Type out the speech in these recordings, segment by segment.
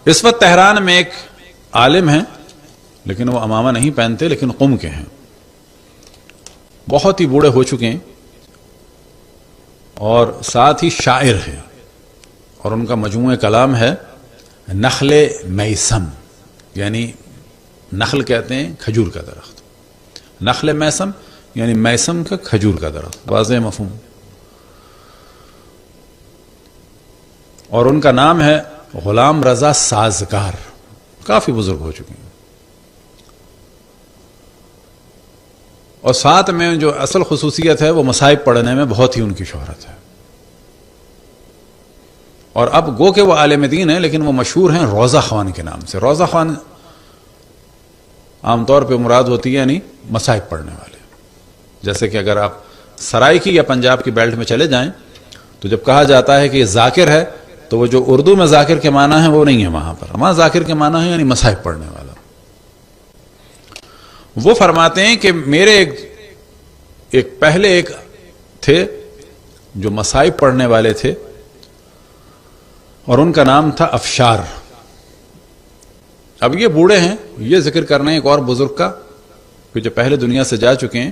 اس وقت تہران میں ایک عالم ہیں، لیکن وہ امامہ نہیں پہنتے، لیکن قم کے ہیں، بہت ہی بوڑھے ہو چکے ہیں، اور ساتھ ہی شاعر ہیں، اور ان کا مجموعہ کلام ہے نخل میسم، یعنی نخل کہتے ہیں کھجور کا درخت، نخل میسم یعنی میسم کا کھجور کا درخت، واضح مفہوم. اور ان کا نام ہے غلام رضا سازگار، کافی بزرگ ہو چکے ہیں. اور ساتھ میں جو اصل خصوصیت ہے وہ مصائب پڑھنے میں بہت ہی ان کی شہرت ہے. اور اب گو کہ وہ عالم دین ہیں، لیکن وہ مشہور ہیں روضہ خوان کے نام سے. روضہ خوان عام طور پہ مراد ہوتی ہے یعنی مصائب پڑھنے والے. جیسے کہ اگر آپ سرائیکی یا پنجاب کی بیلٹ میں چلے جائیں تو جب کہا جاتا ہے کہ یہ ذاکر ہے تو وہ جو اردو میں ذاکر کے معنی ہے وہ نہیں ہے وہاں پر، وہاں ذاکر کے معنی ہے یعنی مصائب پڑھنے والا. وہ فرماتے ہیں کہ میرے پہلے ایک تھے جو مصائب پڑھنے والے تھے، اور ان کا نام تھا افشار. اب یہ بوڑھے ہیں، یہ ذکر کرنا ہے ایک اور بزرگ کا کہ جو پہلے دنیا سے جا چکے ہیں،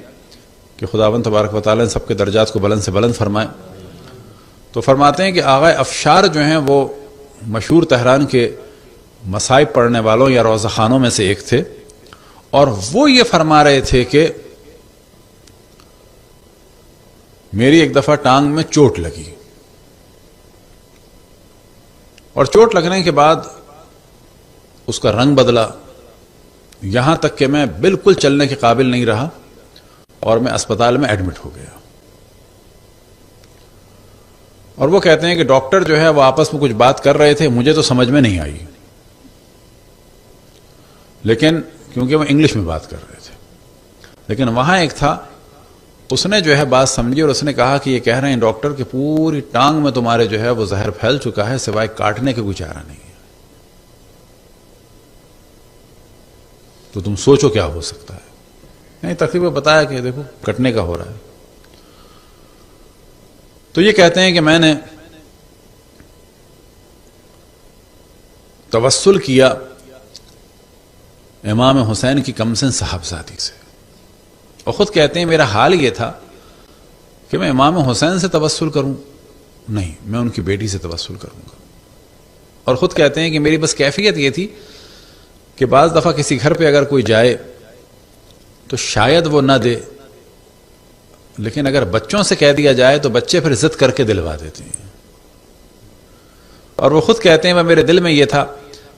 کہ خداوند تبارک و تعالیٰ نے سب کے درجات کو بلند سے بلند فرمائے. تو فرماتے ہیں کہ آغا افشار جو ہیں وہ مشہور تہران کے مصائب پڑھنے والوں یا روضہ خانوں میں سے ایک تھے، اور وہ یہ فرما رہے تھے کہ میری ایک دفعہ ٹانگ میں چوٹ لگی، اور چوٹ لگنے کے بعد اس کا رنگ بدلا، یہاں تک کہ میں بالکل چلنے کے قابل نہیں رہا اور میں اسپتال میں ایڈمٹ ہو گیا. اور وہ کہتے ہیں کہ ڈاکٹر جو ہے وہ آپس میں کچھ بات کر رہے تھے، مجھے تو سمجھ میں نہیں آئی، لیکن کیونکہ وہ انگلش میں بات کر رہے تھے. لیکن وہاں ایک تھا، اس نے جو ہے بات سمجھی اور اس نے کہا کہ یہ کہہ رہے ہیں ڈاکٹر کہ پوری ٹانگ میں تمہارے جو ہے وہ زہر پھیل چکا ہے، سوائے کاٹنے کا کوئی چارہ نہیں ہے. تو تم سوچو کیا ہو سکتا ہے. نہیں، تقریباً بتایا کہ دیکھو کٹنے کا ہو رہا ہے. تو یہ کہتے ہیں کہ میں نے توسل کیا امام حسین کی کمسن صاحبزادی سے، اور خود کہتے ہیں میرا حال یہ تھا کہ میں امام حسین سے توسل کروں، نہیں، میں ان کی بیٹی سے توسل کروں گا. اور خود کہتے ہیں کہ میری بس کیفیت یہ تھی کہ بعض دفعہ کسی گھر پہ اگر کوئی جائے تو شاید وہ نہ دے، لیکن اگر بچوں سے کہہ دیا جائے تو بچے پھر ضد کر کے دلوا دیتے ہیں. اور وہ خود کہتے ہیں وہ میرے دل میں یہ تھا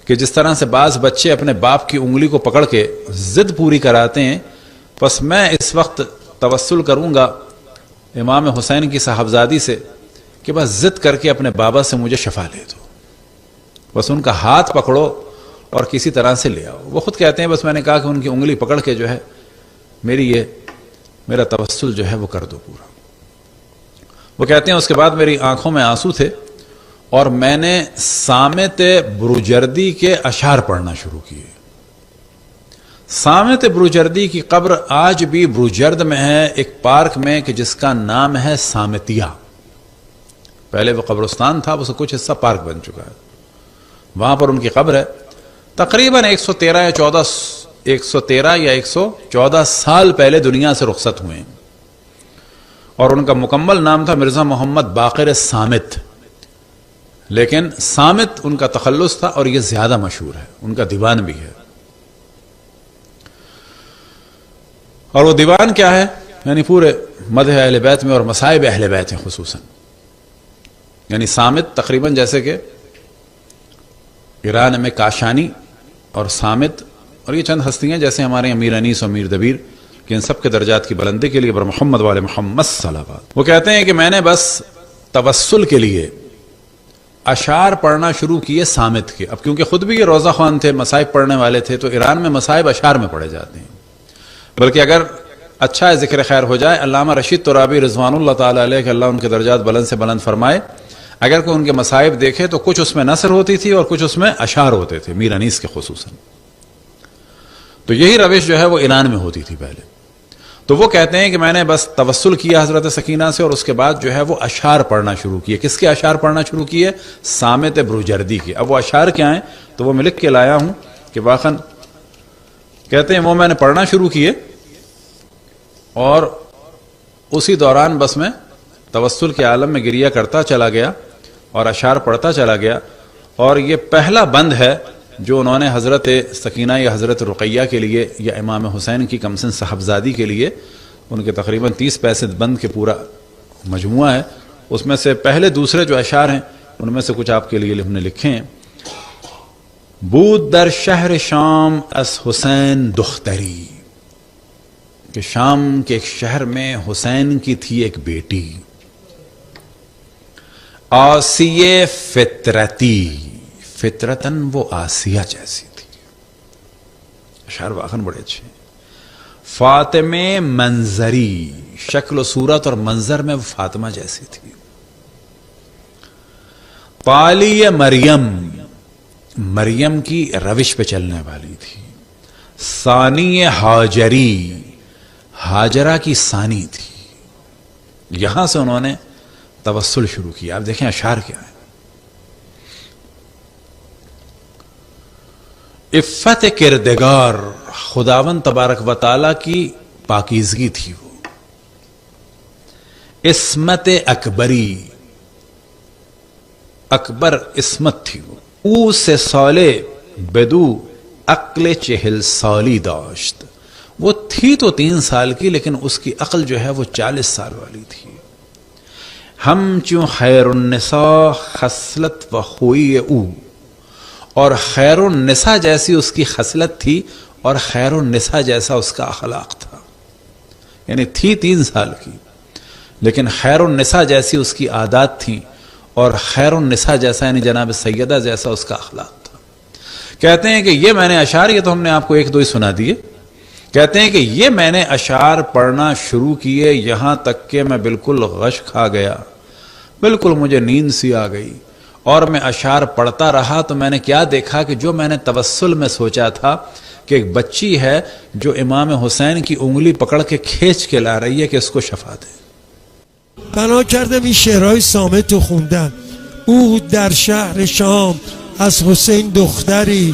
کہ جس طرح سے بعض بچے اپنے باپ کی انگلی کو پکڑ کے ضد پوری کراتے ہیں، بس میں اس وقت توسل کروں گا امام حسین کی صاحبزادی سے کہ بس ضد کر کے اپنے بابا سے مجھے شفا لے دو، بس ان کا ہاتھ پکڑو اور کسی طرح سے لے آؤ. وہ خود کہتے ہیں بس میں نے کہا کہ ان کی انگلی پکڑ کے جو ہے میرا توسل جو ہے وہ کر دو پورا. وہ کہتے ہیں اس کے بعد میری آنکھوں میں آنسو تھے اور میں نے صامت بروجردی کے اشعار پڑھنا شروع کیے. صامت بروجردی کی قبر آج بھی بروجرد میں ہے، ایک پارک میں کہ جس کا نام ہے صامتیہ. پہلے وہ قبرستان تھا، اس کا کچھ حصہ پارک بن چکا ہے. وہاں پر ان کی قبر ہے. تقریباً 113 یا 114 سال پہلے دنیا سے رخصت ہوئے ہیں، اور ان کا مکمل نام تھا مرزا محمد باقر صامت، لیکن صامت ان کا تخلص تھا اور یہ زیادہ مشہور ہے. ان کا دیوان بھی ہے. اور وہ دیوان کیا ہے؟ یعنی پورے مدح اہل بیت میں اور مصائب اہل بیت ہیں خصوصاً. یعنی صامت تقریباً جیسے کہ ایران میں کاشانی اور صامت اور یہ چند ہستیاں جیسے ہمارے امیر انیس اور امیر دبیر، کہ ان سب کے درجات کی بلندی کے لیے بر محمد والے محمد صلوات. وہ کہتے ہیں کہ میں نے بس توسل کے لیے اشعار پڑھنا شروع کیے صامت کے. اب کیونکہ خود بھی یہ روضہ خوان تھے، مصائب پڑھنے والے تھے، تو ایران میں مصائب اشعار میں پڑھے جاتے ہیں. بلکہ اگر اچھا ذکر خیر ہو جائے، علامہ رشید ترابی رضوان اللہ تعالی علیہ کہ اللہ ان کے درجات بلند سے بلند فرمائے، اگر کوئی ان کے مصائب دیکھے تو کچھ اس میں نثر ہوتی تھی اور کچھ اس میں اشعار ہوتے تھے، میر انیس کے خصوصاً. تو یہی روش جو ہے وہ ایران میں ہوتی تھی پہلے. تو وہ کہتے ہیں کہ میں نے بس توسل کیا حضرت سکینہ سے، اور اس کے بعد جو ہے وہ اشعار پڑھنا شروع کیے۔ کس کے اشعار پڑھنا شروع کیے؟ صامت بروجردی کے۔ اب وہ اشعار کیا ہیں تو وہ میں لکھ کے لایا ہوں کہ واقعاً کہتے ہیں وہ میں نے پڑھنا شروع کیے، اور اسی دوران بس میں توسل کے عالم میں گریہ کرتا چلا گیا اور اشعار پڑھتا چلا گیا۔ اور یہ پہلا بند ہے جو انہوں نے حضرت سکینہ یا حضرت رقیہ کے لیے یا امام حسین کی کمسن صاحبزادی کے لیے، ان کے تقریباً 30 پیسے بند کے پورا مجموعہ ہے، اس میں سے پہلے دوسرے جو اشعار ہیں ان میں سے کچھ آپ کے لیے ہم نے لکھے ہیں۔ بود در شہر شام از حسین دختری، کہ شام کے ایک شہر میں حسین کی تھی ایک بیٹی، آسیہ فطرتی، فطرتاً وہ آسیہ جیسی تھی۔ اشعار واقعاً بڑے اچھے ہیں۔ فاطمہ منظری، شکل و صورت اور منظر میں وہ فاطمہ جیسی تھی۔ پالی مریم، مریم کی روش پہ چلنے والی تھی۔ ثانی ہاجری، ہاجرہ کی ثانی تھی۔ یہاں سے انہوں نے توسل شروع کیا۔ آپ دیکھیں اشعار کیا ہے۔ عفت کردگار، خداوند تبارک و تعالی کی پاکیزگی تھی وہ۔ عصمت اکبری، اکبر عصمت تھی وہ۔ او سے سالے بدو عقل 40 سالی داشت، وہ تھی تو 3 سال کی لیکن اس کی عقل جو ہے وہ 40 سال والی تھی۔ ہم چوں خیر النساء خصلت و خوئی او، اور خیر النساء جیسی اس کی خصلت تھی اور خیر النساء جیسا اس کا اخلاق تھا۔ یعنی تھی 3 سال کی لیکن خیر النساء جیسی اس کی عادات تھیں، اور خیر النساء جیسا یعنی جناب سیدہ جیسا اس کا اخلاق تھا۔ کہتے ہیں کہ یہ میں نے اشعار، یہ تو ہم نے آپ کو 1-2 ہی سنا دیے، کہتے ہیں کہ یہ میں نے اشعار پڑھنا شروع کیے یہاں تک کہ میں بالکل غش کھا گیا، بالکل مجھے نیند سی آ گئی، اور میں اشعار پڑھتا رہا تو میں نے کیا دیکھا کہ جو میں نے توسل میں سوچا تھا کہ ایک بچی ہے جو امام حسین کی انگلی پکڑ کے کھینچ کے لا رہی ہے کہ اس کو شفا دے۔ بنا کردم این شعرهای صامت رو خوندم. او در شهر شام از حسین دختری،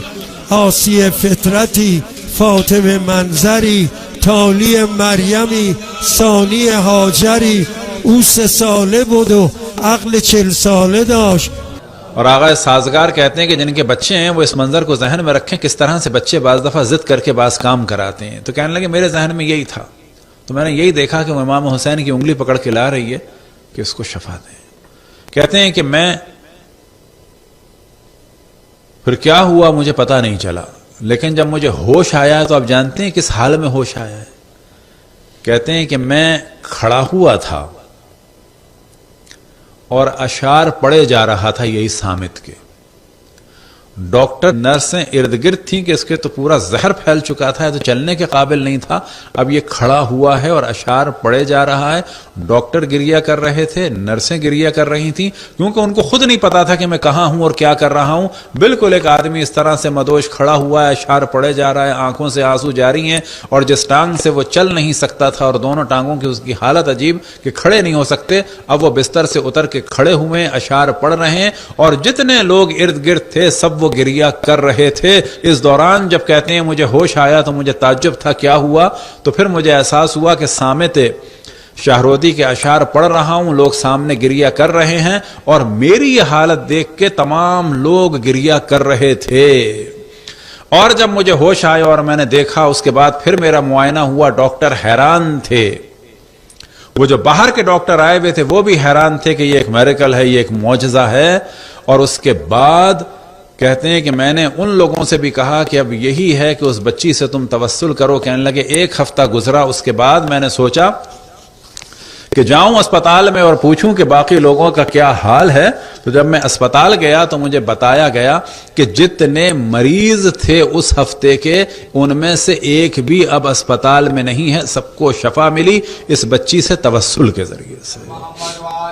آسیه فطرتی، فاطمه منظری، تالی مریمی، ثانی هاجری، او 3 ساله بود و عقل 40 ساله داشت. اور آغا سازگار کہتے ہیں کہ جن کے بچے ہیں وہ اس منظر کو ذہن میں رکھیں کس طرح سے بچے بعض دفعہ ضد کر کے بعض کام کراتے ہیں۔ تو کہنے لگے میرے ذہن میں یہی تھا، تو میں نے یہی دیکھا کہ وہ امام حسین کی انگلی پکڑ کے لا رہی ہے کہ اس کو شفا دیں۔ کہتے ہیں کہ میں پھر کیا ہوا مجھے پتہ نہیں چلا، لیکن جب مجھے ہوش آیا تو آپ جانتے ہیں کس حال میں ہوش آیا ہے۔ کہتے ہیں کہ میں کھڑا ہوا تھا اور اشعار پڑھے جا رہا تھا یہی صامت کے۔ ڈاکٹر نرسیں ارد گرد تھیں کہ اس کے تو پورا زہر پھیل چکا تھا، تو چلنے کے قابل نہیں تھا، اب یہ کھڑا ہوا ہے اور اشعار پڑھے جا رہا ہے۔ ڈاکٹر گریہ کر رہے تھے، نرسیں گریہ کر رہی تھیں، کیونکہ ان کو خود نہیں پتا تھا کہ میں کہاں ہوں اور کیا کر رہا ہوں۔ بالکل ایک آدمی اس طرح سے مدوش کھڑا ہوا ہے، اشعار پڑھے جا رہا ہے، آنکھوں سے آنسو جاری ہیں، اور جس ٹانگ سے وہ چل نہیں سکتا تھا اور دونوں ٹانگوں کی اس کی حالت عجیب کہ کھڑے نہیں ہو سکتے، اب وہ بستر سے اتر کے کھڑے ہوئے اشعار پڑھ رہے ہیں، اور جتنے لوگ ارد گرد تھے سب وہ گریہ کر رہے تھے۔ اس دوران جب کہتے ہیں مجھے ہوش آیا تو مجھے تعجب تھا کیا ہوا، تو پھر مجھے احساس ہوا کہ صامت شاہرودی کے اشعار پڑھ رہا ہوں، لوگ سامنے گریہ کر رہے ہیں، اور میری یہ حالت دیکھ کے تمام لوگ گریہ کر رہے تھے۔ اور جب مجھے ہوش آیا اور میں نے دیکھا، اس کے بعد پھر میرا معائنہ ہوا، ڈاکٹر حیران تھے، وہ جو باہر کے ڈاکٹر آئے ہوئے تھے وہ بھی حیران تھے کہ یہ ایک میریکل ہے، یہ ایک معجزہ ہے۔ اور اس کے بعد کہتے ہیں کہ میں نے ان لوگوں سے بھی کہا کہ اب یہی ہے کہ اس بچی سے تم توسل کرو۔ کہنے لگے 1 ہفتہ گزرا، اس کے بعد میں نے سوچا کہ جاؤں اسپتال میں اور پوچھوں کہ باقی لوگوں کا کیا حال ہے۔ تو جب میں اسپتال گیا تو مجھے بتایا گیا کہ جتنے مریض تھے اس ہفتے کے ان میں سے ایک بھی اب اسپتال میں نہیں ہے، سب کو شفا ملی اس بچی سے توسل کے ذریعے سے۔